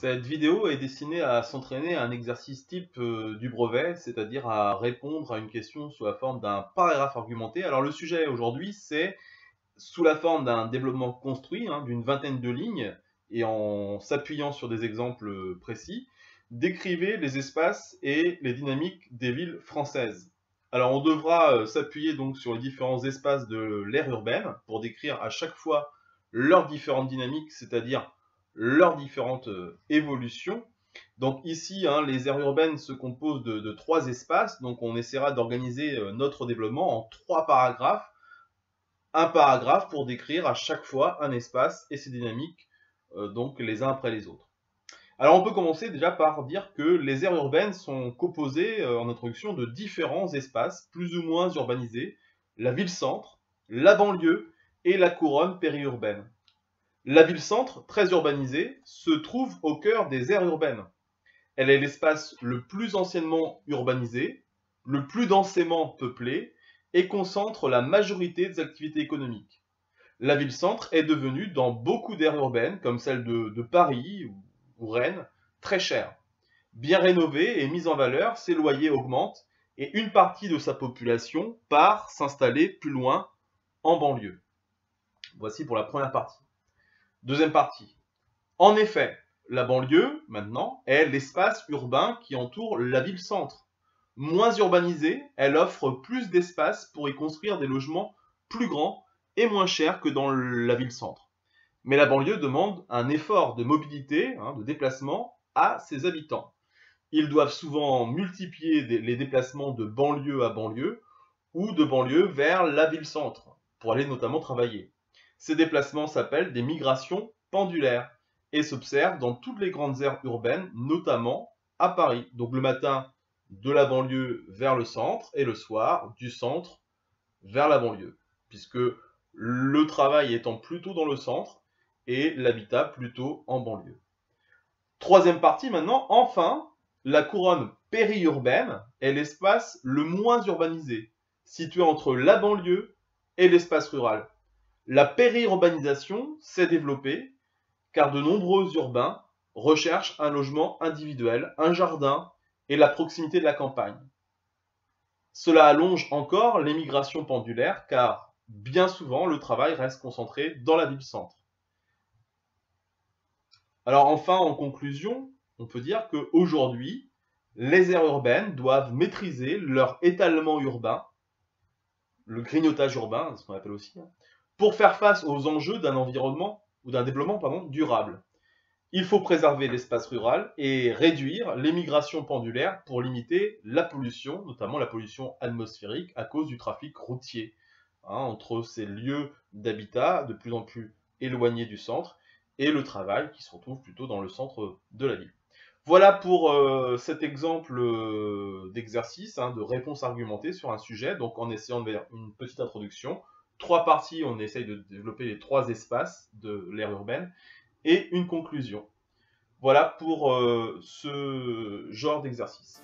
Cette vidéo est destinée à s'entraîner à un exercice type du brevet, c'est-à-dire à répondre à une question sous la forme d'un paragraphe argumenté. Alors le sujet aujourd'hui, c'est sous la forme d'un développement construit, d'une vingtaine de lignes, et en s'appuyant sur des exemples précis, décrivez les espaces et les dynamiques des villes françaises. Alors on devra s'appuyer donc sur les différents espaces de l'aire urbaine pour décrire à chaque fois leurs différentes dynamiques, c'est-à-dire leurs différentes évolutions. Donc ici, les aires urbaines se composent de trois espaces, donc on essaiera d'organiser notre développement en trois paragraphes. Un paragraphe pour décrire à chaque fois un espace et ses dynamiques, donc les uns après les autres. Alors on peut commencer déjà par dire que les aires urbaines sont composées en introduction de différents espaces plus ou moins urbanisés, la ville-centre, la banlieue et la couronne périurbaine. La ville-centre, très urbanisée, se trouve au cœur des aires urbaines. Elle est l'espace le plus anciennement urbanisé, le plus densément peuplé et concentre la majorité des activités économiques. La ville-centre est devenue, dans beaucoup d'aires urbaines, comme celle de Paris ou Rennes, très chère. Bien rénovée et mise en valeur, ses loyers augmentent et une partie de sa population part s'installer plus loin, en banlieue. Voici pour la première partie. Deuxième partie. En effet, la banlieue, maintenant, est l'espace urbain qui entoure la ville-centre. Moins urbanisée, elle offre plus d'espace pour y construire des logements plus grands et moins chers que dans la ville-centre. Mais la banlieue demande un effort de mobilité, de déplacement à ses habitants. Ils doivent souvent multiplier les déplacements de banlieue à banlieue ou de banlieue vers la ville-centre pour aller notamment travailler. Ces déplacements s'appellent des migrations pendulaires et s'observent dans toutes les grandes aires urbaines, notamment à Paris. Donc le matin, de la banlieue vers le centre et le soir, du centre vers la banlieue, puisque le travail étant plutôt dans le centre et l'habitat plutôt en banlieue. Troisième partie maintenant, enfin, la couronne périurbaine est l'espace le moins urbanisé, situé entre la banlieue et l'espace rural. La périurbanisation s'est développée car de nombreux urbains recherchent un logement individuel, un jardin et la proximité de la campagne. Cela allonge encore l'émigration pendulaire car bien souvent le travail reste concentré dans la ville-centre. Alors enfin, en conclusion, on peut dire qu'aujourd'hui, les aires urbaines doivent maîtriser leur étalement urbain, le grignotage urbain, ce qu'on appelle aussi, pour faire face aux enjeux d'un environnement ou d'un développement durable. Il faut préserver l'espace rural et réduire l'émigration pendulaire pour limiter la pollution, notamment la pollution atmosphérique à cause du trafic routier, entre ces lieux d'habitat de plus en plus éloignés du centre et le travail qui se retrouve plutôt dans le centre de la ville. Voilà pour cet exemple d'exercice, de réponse argumentée sur un sujet, donc en essayant de faire une petite introduction. Trois parties, on essaye de développer les trois espaces de l'aire urbaine, et une conclusion. Voilà pour ce genre d'exercice.